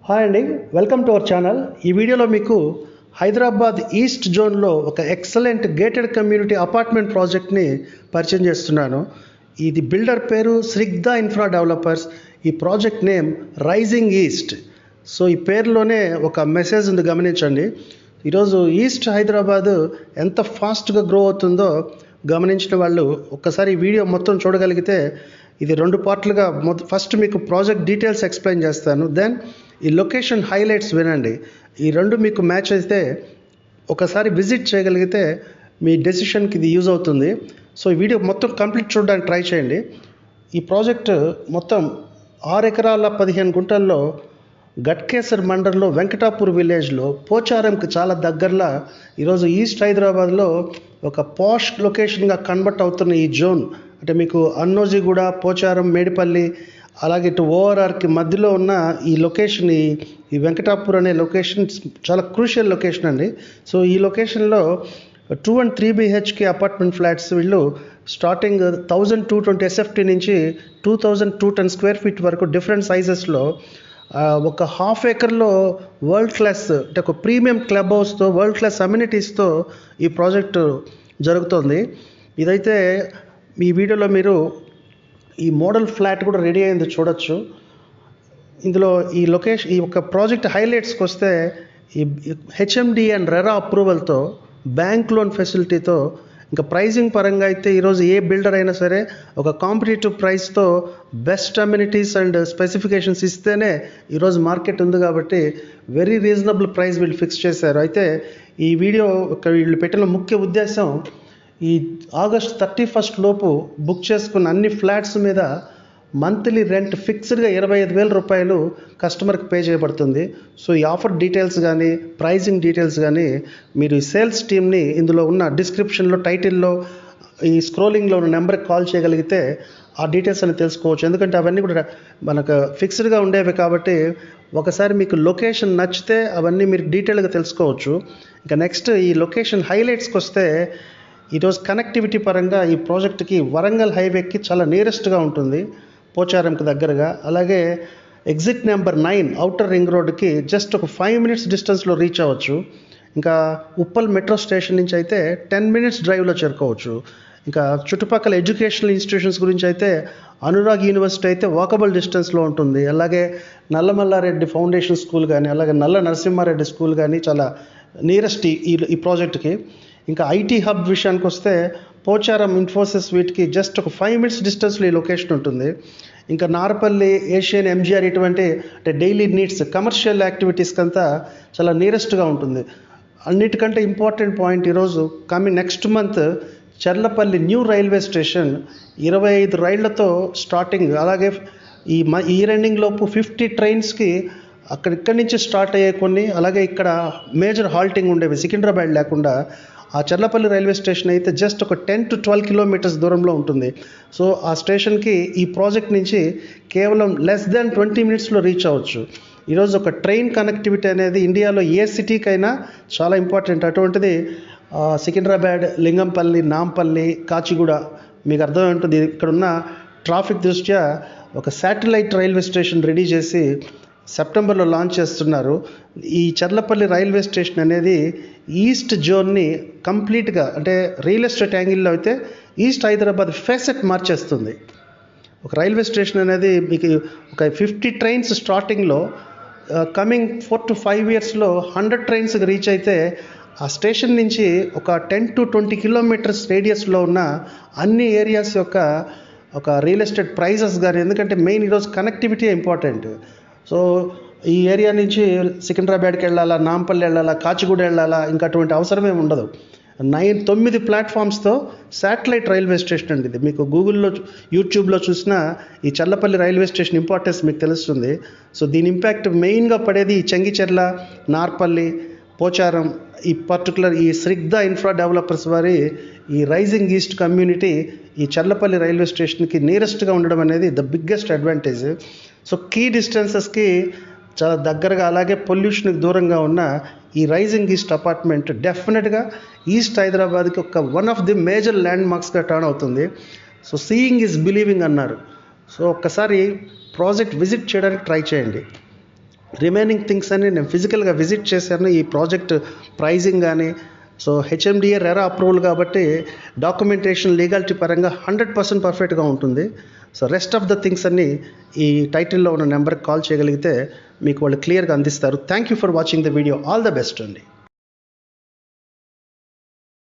Hi అండి, welcome to our channel. ఈ వీడియోలో మీకు హైదరాబాద్ ఈస్ట్ జోన్లో ఒక ఎక్సలెంట్ గేటెడ్ కమ్యూనిటీ అపార్ట్మెంట్ ప్రాజెక్ట్ని పరిచయం చేస్తున్నాను. ఇది బిల్డర్ పేరు శ్రిగ్దా ఇన్ఫ్రా డెవలపర్స్. ఈ project name rising east. So ఈ పేరులోనే ఒక మెసేజ్ ఉంది, గమనించండి. ఈరోజు ఈస్ట్ హైదరాబాద్ ఎంత ఫాస్ట్గా గ్రో అవుతుందో గమనించిన వాళ్ళు ఒక్కసారి ఈ వీడియో మొత్తం చూడగలిగితే, ఇది రెండు పార్ట్లుగా ఫస్ట్ మీకు ప్రాజెక్ట్ డీటెయిల్స్ ఎక్స్ప్లెయిన్ చేస్తాను, దెన్ ఈ లొకేషన్ హైలైట్స్ వినండి. ఈ రెండు మీకు మ్యాచ్ అయితే ఒకసారి విజిట్ చేయగలిగితే మీ డెసిషన్కి ఇది యూజ్ అవుతుంది. సో ఈ వీడియో మొత్తం కంప్లీట్ చూడడానికి ట్రై చేయండి. ఈ ప్రాజెక్ట్ మొత్తం 6 ఎకరాల 15 గుంటల్లో గట్కేసర్ మండలంలో వెంకటాపూర్ విలేజ్లో పోచారంకి చాలా దగ్గరలో ఈరోజు ఈస్ట్ హైదరాబాద్లో ఒక పాష్ లొకేషన్గా కన్వర్ట్ అవుతున్న ఈ జోన్, అంటే మీకు అన్నోజిగూడ, పోచారం, మేడిపల్లి, అలాగే ఇటు ఓఆర్ఆర్కి మధ్యలో ఉన్న ఈ లొకేషన్, ఈ వెంకటాపూర్ అనే లొకేషన్ చాలా క్రూషియల్ లొకేషన్ అండి. సో ఈ లొకేషన్లో 2 and 3 BHK అపార్ట్మెంట్ ఫ్లాట్స్ వీళ్ళు స్టార్టింగ్ 1220 SFT నుంచి 2210 స్క్వేర్ ఫీట్ వరకు డిఫరెంట్ సైజెస్లో ఒక హాఫ్ ఏకర్లో వరల్డ్ క్లాస్, అంటే ఒక ప్రీమియం క్లబ్ హౌస్తో, వరల్డ్ క్లాస్ అమ్యూనిటీస్తో ఈ ప్రాజెక్టు జరుగుతుంది. ఇదైతే ఈ వీడియోలో మీరు ఈ మోడల్ ఫ్లాట్ కూడా రెడీ అయింది చూడొచ్చు. ఇందులో ఈ లొకేషన్, ఈ యొక్క ప్రాజెక్ట్ హైలైట్స్కి వస్తే, ఈ HMD అండ్ రెరా అప్రూవల్తో, బ్యాంక్ లోన్ ఫెసిలిటీతో, ఇంకా ప్రైజింగ్ పరంగా అయితే ఈరోజు ఏ బిల్డర్ అయినా సరే ఒక కాంపిటేటివ్ ప్రైస్తో బెస్ట్ అమ్యూనిటీస్ అండ్ స్పెసిఫికేషన్స్ ఇస్తేనే ఈరోజు మార్కెట్ ఉంది. కాబట్టి వెరీ రీజనబుల్ ప్రైస్ వీళ్ళు ఫిక్స్ చేశారు. అయితే ఈ వీడియో వీళ్ళు పెట్టిన ముఖ్య ఉద్దేశం, ఈ ఆగస్ట్ 31 లోపు బుక్ చేసుకున్న అన్ని ఫ్లాట్స్ మీద మంత్లీ రెంట్ ఫిక్స్డ్గా 25,000 రూపాయలు కస్టమర్కి పే చేయబడుతుంది. సో ఈ ఆఫర్ డీటెయిల్స్ కానీ, ప్రైజింగ్ డీటెయిల్స్ కానీ మీరు ఈ సేల్స్ టీమ్ని ఇందులో ఉన్న డిస్క్రిప్షన్లో, టైటిల్లో, ఈ స్క్రోలింగ్లో ఉన్న నెంబర్కి కాల్ చేయగలిగితే ఆ డీటెయిల్స్ అని తెలుసుకోవచ్చు. ఎందుకంటే అవన్నీ కూడా మనకు ఫిక్స్డ్గా ఉండేవి కాబట్టి ఒకసారి మీకు లొకేషన్ నచ్చితే అవన్నీ మీరు డీటెయిల్గా తెలుసుకోవచ్చు. ఇంకా నెక్స్ట్ ఈ లొకేషన్ హైలైట్స్కి వస్తే, ఈరోజు కనెక్టివిటీ పరంగా ఈ ప్రాజెక్ట్కి వరంగల్ హైవేకి చాలా నియరెస్ట్గా ఉంటుంది, పోచారంకి దగ్గరగా. అలాగే ఎగ్జిట్ నెంబర్ 9 అవుటర్ రింగ్ రోడ్కి జస్ట్ ఒక 5 minutes డిస్టెన్స్లో రీచ్ అవ్వచ్చు. ఇంకా ఉప్పల్ మెట్రో స్టేషన్ నుంచి అయితే 10 minutes డ్రైవ్లో చేరుకోవచ్చు. ఇంకా చుట్టుపక్కల ఎడ్యుకేషనల్ ఇన్స్టిట్యూషన్స్ గురించి అయితే అనురాగ్ యూనివర్సిటీ అయితే వాకబుల్ డిస్టెన్స్లో ఉంటుంది. అలాగే నల్లమల్లారెడ్డి ఫౌండేషన్ స్కూల్ కానీ, అలాగే నల్ల నరసింహారెడ్డి స్కూల్ కానీ చాలా నియరెస్ట్ ఈ ప్రాజెక్ట్కి. ఇంకా ఐటీ హబ్ విషయానికి వస్తే పోచారం, ఇన్ఫోసిస్ వీటికి జస్ట్ ఒక 5 minutes డిస్టెన్స్లో ఈ లొకేషన్ ఉంటుంది. ఇంకా నార్పల్లి, ఏషియన్, MGR ఇటువంటి అంటే డైలీ నీడ్స్, కమర్షియల్ యాక్టివిటీస్కి అంతా చాలా నియరెస్ట్గా ఉంటుంది. అన్నిటికంటే ఇంపార్టెంట్ పాయింట్, ఈరోజు next month Charlapalli new railway station 25 రైళ్లతో స్టార్టింగ్. అలాగే ఈ ఇయర్ ఎండింగ్ లోపు 50 ట్రైన్స్కి ఇక్కడి నుంచి స్టార్ట్ అయ్యే కొన్ని, అలాగే ఇక్కడ మేజర్ హాల్టింగ్ ఉండేవి సికింద్రాబాద్ లేకుండా. ఆ చర్లపల్లి రైల్వే స్టేషన్ అయితే జస్ట్ ఒక 10 to 12 kilometers దూరంలో ఉంటుంది. సో ఆ స్టేషన్కి ఈ ప్రాజెక్ట్ నుంచి కేవలం లెస్ దాన్ 20 minutesలో రీచ్ అవ్వచ్చు. ఈరోజు ఒక ట్రైన్ కనెక్టివిటీ అనేది ఇండియాలో ఏ సిటీకైనా చాలా ఇంపార్టెంట్. అటువంటిది సికింద్రాబాద్, లింగంపల్లి, నాంపల్లి, కాచిగూడ, మీకు అర్థమై ఉంటుంది. ఇక్కడ ఉన్న ట్రాఫిక్ దృష్ట్యా ఒక శాటిలైట్ రైల్వే స్టేషన్ రెడీ చేసి సెప్టెంబర్లో లాంచ్ చేస్తున్నారు. ఈ చర్లపల్లి రైల్వే స్టేషన్ అనేది ఈస్ట్ జోన్ని కంప్లీట్గా, అంటే రియల్ ఎస్టేట్ యాంగిల్లో అయితే ఈస్ట్ హైదరాబాద్ ఫేసెట్ మార్చేస్తుంది. ఒక రైల్వే స్టేషన్ అనేది మీకు ఒక 50 ట్రైన్స్ స్టార్టింగ్లో, కమింగ్ 4 to 5 yearsలో 100 ట్రైన్స్కి రీచ్ అయితే ఆ స్టేషన్ నుంచి ఒక 10 to 20 kilometers రేడియస్లో ఉన్న అన్ని ఏరియాస్ యొక్క ఒక రియల్ ఎస్టేట్ ప్రైజెస్ కానీ, ఎందుకంటే మెయిన్ ఈరోజు కనెక్టివిటీ ఇంపార్టెంట్. సో ఈ ఏరియా నుంచి సికింద్రాబాద్కి వెళ్ళాలా, నాంపల్లి వెళ్ళాలా, కాచిగూడ వెళ్ళాలా, ఇంకా అటువంటి అవసరమే ఉండదు. 9 ప్లాట్ఫామ్స్తో శాటిలైట్ రైల్వే స్టేషన్ అండి ఇది. మీకు గూగుల్లో, యూట్యూబ్లో చూసినా ఈ చర్లపల్లి రైల్వే స్టేషన్ ఇంపార్టెన్స్ మీకు తెలుస్తుంది. సో దీని ఇంపాక్ట్ మెయిన్గా పడేది ఈ చెంగిచెర్ల, నార్పల్లి, పోచారం, ఈ పర్టికులర్ ఈ శ్రిగ్దా ఇన్ఫ్రా డెవలపర్స్ వారి ఈ రైజింగ్ ఈస్ట్ కమ్యూనిటీ ఈ చర్లపల్లి రైల్వే స్టేషన్కి నియరెస్ట్గా ఉండడం అనేది the biggest advantage. So key డిస్టెన్సెస్కి చాలా దగ్గరగా, అలాగే పొల్యూషన్కి దూరంగా ఉన్న ఈ రైజింగ్ ఈస్ట్ అపార్ట్మెంట్ డెఫినెట్గా ఈస్ట్ హైదరాబాద్కి ఒక one of the major land మార్క్స్గా టర్న్ అవుతుంది. సో సీయింగ్ ఈజ్ బిలీవింగ్ అన్నారు. సో ఒక్కసారి ప్రాజెక్ట్ విజిట్ చేయడానికి ట్రై చేయండి. రిమైనింగ్ థింగ్స్ అన్ని నేను ఫిజికల్గా విజిట్ చేశాను. ఈ ప్రాజెక్ట్ ప్రైజింగ్ కానీ, సో హెచ్ఎండిఏ రెరా అప్రూవల్ కాబట్టి డాక్యుమెంటేషన్ లీగాలిటీ పరంగా 100% పర్ఫెక్ట్గా ఉంటుంది. So rest of the things అన్నీ ఈ టైటిల్లో ఉన్న నెంబర్కి కాల్ చేయగలిగితే మీకు వాళ్ళు క్లియర్గా అందిస్తారు. Thank you for watching the video. All the best అండి.